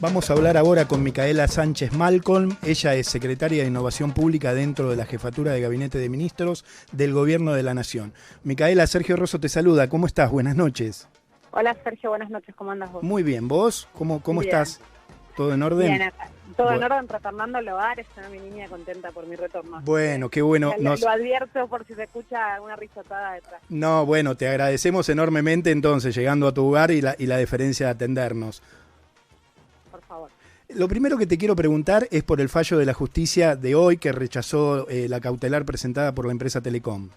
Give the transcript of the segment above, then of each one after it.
Vamos a hablar ahora con Micaela Sánchez Malcolm. Ella es secretaria de Innovación Pública dentro de la Jefatura de Gabinete de Ministros del Gobierno de la Nación. Micaela, Sergio Rosso te saluda. ¿Cómo estás? Buenas noches. Hola Sergio, buenas noches. ¿Cómo andas vos? Muy bien. ¿Vos? ¿Cómo Bien. estás? ¿Todo en orden? Bien, todo en orden, retornando al hogar. Está mi niña contenta por mi retorno. Bueno, qué bueno. Lo advierto por si se escucha alguna risotada detrás. No, bueno, te agradecemos enormemente entonces, llegando a tu hogar y la deferencia de atendernos. Por favor. Lo primero que te quiero preguntar es por el fallo de la justicia de hoy que rechazó la cautelar presentada por la empresa Telecom.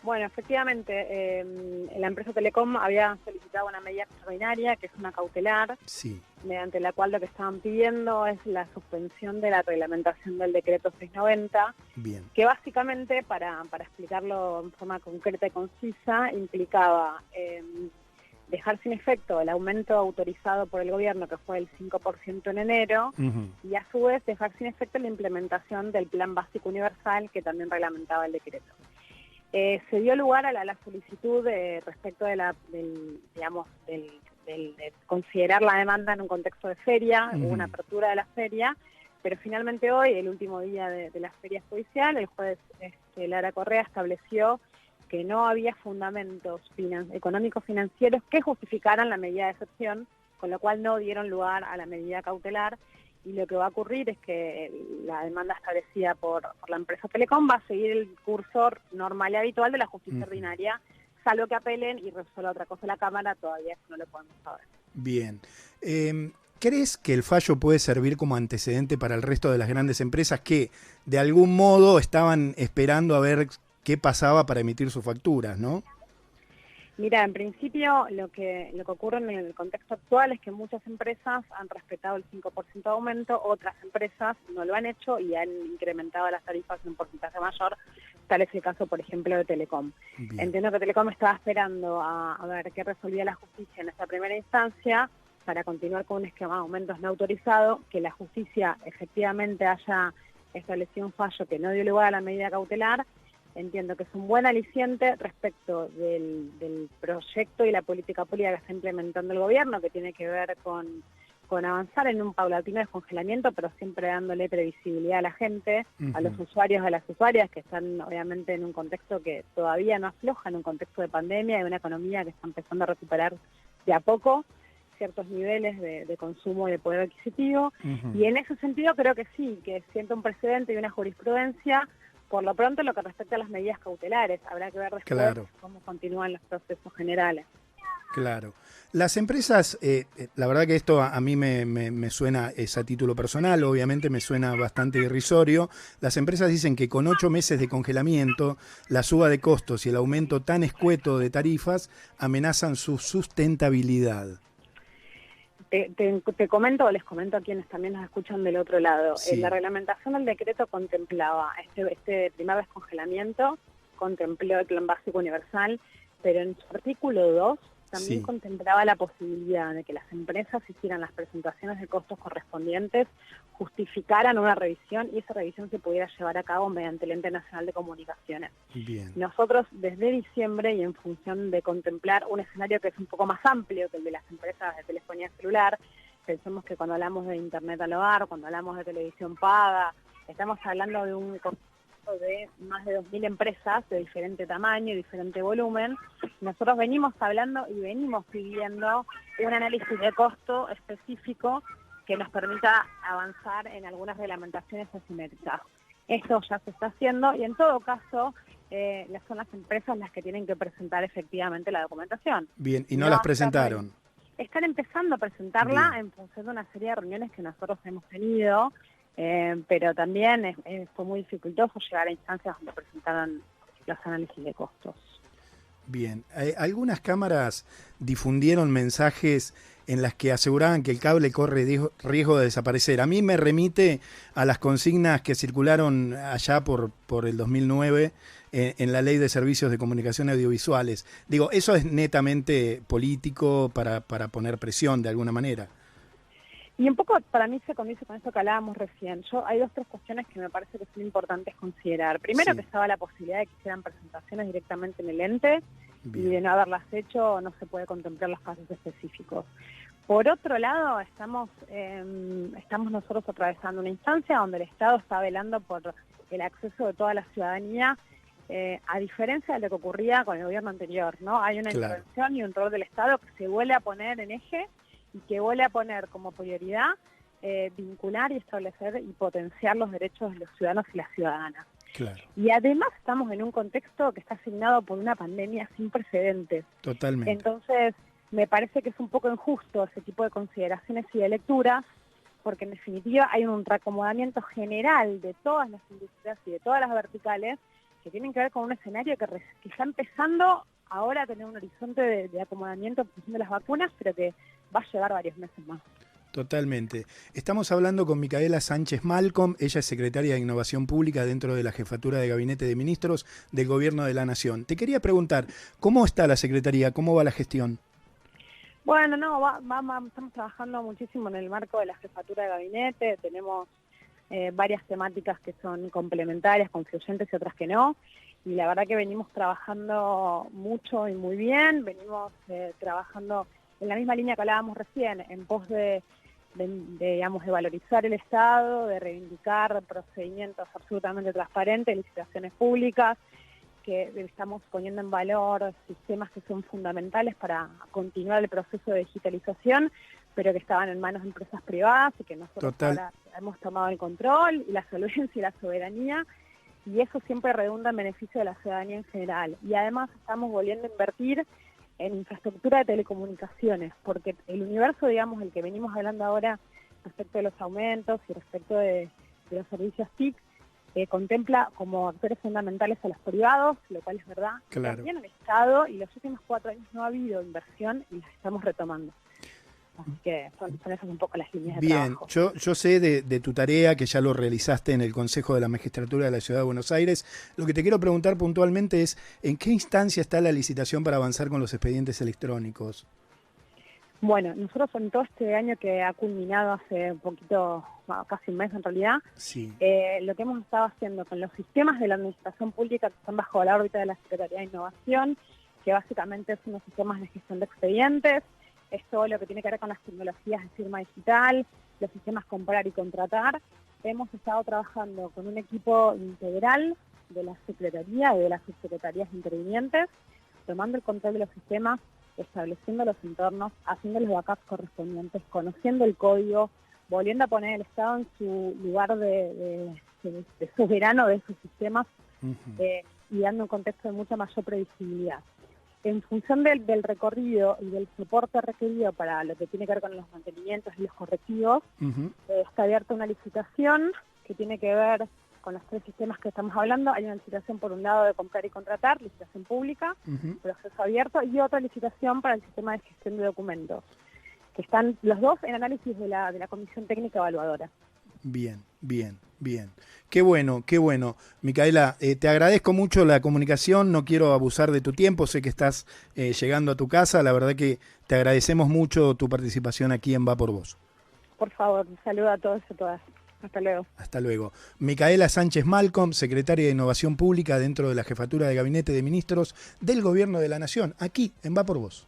Bueno, efectivamente, la empresa Telecom había solicitado una medida extraordinaria, que es una cautelar, sí, mediante la cual lo que estaban pidiendo es la suspensión de la reglamentación del decreto 690, bien, que básicamente, para explicarlo en forma concreta y concisa, implicaba dejar sin efecto el aumento autorizado por el gobierno, que fue el 5% en enero, y a su vez dejar sin efecto la implementación del Plan Básico Universal, que también reglamentaba el decreto. Se dio lugar a la solicitud respecto de de considerar la demanda en un contexto de feria, hubo una apertura de la feria, pero finalmente hoy, el último día de la feria judicial, el juez Lara Correa estableció que no había fundamentos económicos financieros que justificaran la medida de excepción, con lo cual no dieron lugar a la medida cautelar, y lo que va a ocurrir es que la demanda establecida por la empresa Telecom va a seguir el curso normal y habitual de la justicia ordinaria, salvo que apelen y resuelva otra cosa la Cámara, todavía no lo podemos saber. Bien. ¿Crees que el fallo puede servir como antecedente para el resto de las grandes empresas que de algún modo estaban esperando a ver qué pasaba para emitir sus facturas, no? Mira, en principio lo que ocurre en el contexto actual es que muchas empresas han respetado el 5% de aumento, otras empresas no lo han hecho y han incrementado las tarifas en un porcentaje mayor. Tal es el caso, por ejemplo, de Telecom. Bien. Entiendo que Telecom estaba esperando a ver qué resolvía la justicia en esta primera instancia para continuar con un esquema de aumentos no autorizado, que la justicia efectivamente haya establecido un fallo que no dio lugar a la medida cautelar. Entiendo que es un buen aliciente respecto del proyecto y la política pública que está implementando el gobierno, que tiene que ver con avanzar en un paulatino descongelamiento, pero siempre dándole previsibilidad a la gente, a los usuarios, a las usuarias, que están obviamente en un contexto que todavía no afloja, en un contexto de pandemia y una economía que está empezando a recuperar de a poco ciertos niveles de consumo y de poder adquisitivo. Y en ese sentido creo que sí, que sienta un precedente y una jurisprudencia. Por lo pronto, en lo que respecta a las medidas cautelares, habrá que ver después cómo continúan los procesos generales. Claro. Las empresas, la verdad que esto a mí me suena, es a título personal, obviamente me suena bastante irrisorio. Las empresas dicen que con 8 meses de congelamiento, la suba de costos y el aumento tan escueto de tarifas amenazan su sustentabilidad. Te comento o les comento a quienes también nos escuchan del otro lado. Sí. La reglamentación del decreto contemplaba este primer descongelamiento, contempló el Plan Básico Universal, pero en su artículo 2 también contemplaba la posibilidad de que las empresas hicieran las presentaciones de costos correspondientes, justificaran una revisión y esa revisión se pudiera llevar a cabo mediante el Ente Nacional de Comunicaciones. Bien. Nosotros desde diciembre y en función de contemplar un escenario que es un poco más amplio que el de las empresas de telefonía celular, pensemos que cuando hablamos de Internet al hogar, cuando hablamos de televisión paga, estamos hablando de un conjunto de más de 2.000 empresas de diferente tamaño y diferente volumen. Nosotros venimos hablando y venimos pidiendo un análisis de costo específico que nos permita avanzar en algunas reglamentaciones asimétricas. Esto ya se está haciendo y en todo caso son las empresas las que tienen que presentar efectivamente la documentación. Bien, y no las presentaron. Están empezando a presentarla en función de una serie de reuniones que nosotros hemos tenido, pero también fue muy dificultoso llegar a instancias donde presentaran los análisis de costos. Bien, algunas cámaras difundieron mensajes en las que aseguraban que el cable corre riesgo de desaparecer. A mí me remite a las consignas que circularon allá por el 2009 en la Ley de Servicios de Comunicación Audiovisuales. Digo, eso es netamente político para poner presión de alguna manera. Y un poco para mí se condice con esto que hablábamos recién. Hay 2 o 3 cuestiones que me parece que son importantes considerar. Primero, que estaba la posibilidad de que hicieran presentaciones directamente en el ente, y de no haberlas hecho no se puede contemplar los casos específicos. Por otro lado, estamos nosotros atravesando una instancia donde el Estado está velando por el acceso de toda la ciudadanía, a diferencia de lo que ocurría con el gobierno anterior, ¿no? Hay una intervención y un rol del Estado que se vuelve a poner en eje y que vuelve a poner como prioridad vincular y establecer y potenciar los derechos de los ciudadanos y las ciudadanas. Claro. Y además estamos en un contexto que está asignado por una pandemia sin precedentes. Totalmente. Entonces, me parece que es un poco injusto ese tipo de consideraciones y de lecturas, porque en definitiva hay un reacomodamiento general de todas las industrias y de todas las verticales que tienen que ver con un escenario que está empezando ahora a tener un horizonte de acomodamiento en función de las vacunas, pero que va a llevar varios meses más. Totalmente. Estamos hablando con Micaela Sánchez Malcom, ella es secretaria de Innovación Pública dentro de la Jefatura de Gabinete de Ministros del Gobierno de la Nación. Te quería preguntar, ¿cómo está la Secretaría? ¿Cómo va la gestión? Bueno, no, estamos trabajando muchísimo en el marco de la Jefatura de Gabinete, tenemos varias temáticas que son complementarias, confluyentes y otras que no, y la verdad que venimos trabajando mucho y muy bien, venimos trabajando en la misma línea que hablábamos recién, en pos de valorizar el Estado, de reivindicar procedimientos absolutamente transparentes, licitaciones públicas, que estamos poniendo en valor sistemas que son fundamentales para continuar el proceso de digitalización, pero que estaban en manos de empresas privadas y que nosotros ahora hemos tomado el control y la solvencia y la soberanía, y eso siempre redunda en beneficio de la ciudadanía en general. Y además estamos volviendo a invertir en infraestructura de telecomunicaciones, porque el universo, digamos, el que venimos hablando ahora respecto de los aumentos y respecto de los servicios TIC, contempla como actores fundamentales a los privados, lo cual es verdad, claro. También el Estado, y los últimos 4 años no ha habido inversión y las estamos retomando. Así que son esas un poco las líneas de trabajo. Bien, yo sé de tu tarea, que ya lo realizaste en el Consejo de la Magistratura de la Ciudad de Buenos Aires. Lo que te quiero preguntar puntualmente es, ¿en qué instancia está la licitación para avanzar con los expedientes electrónicos? Bueno, nosotros en todo este año que ha culminado hace un poquito, casi un mes en realidad, sí. Lo que hemos estado haciendo con los sistemas de la administración pública que están bajo la órbita de la Secretaría de Innovación, que básicamente son los sistemas de gestión de expedientes, es todo lo que tiene que ver con las tecnologías de firma digital, los sistemas comprar y contratar. Hemos estado trabajando con un equipo integral de la Secretaría y de las subsecretarías intervinientes, tomando el control de los sistemas, estableciendo los entornos, haciendo los backups correspondientes, conociendo el código, volviendo a poner el Estado en su lugar de soberano de sus sistemas, y dando un contexto de mucha mayor previsibilidad. En función del recorrido y del soporte requerido para lo que tiene que ver con los mantenimientos y los correctivos, está abierta una licitación que tiene que ver con los 3 sistemas que estamos hablando. Hay una licitación por un lado de comprar y contratar, licitación pública, proceso abierto, y otra licitación para el sistema de gestión de documentos, que están los dos en análisis de la Comisión Técnica Evaluadora. Bien, bien, bien. Qué bueno, qué bueno. Micaela, te agradezco mucho la comunicación, no quiero abusar de tu tiempo, sé que estás llegando a tu casa, la verdad que te agradecemos mucho tu participación aquí en Va por Vos. Por favor, un saludo a todos y a todas. Hasta luego. Hasta luego. Micaela Sánchez Malcom, secretaria de Innovación Pública dentro de la Jefatura de Gabinete de Ministros del Gobierno de la Nación, aquí en Va por Vos.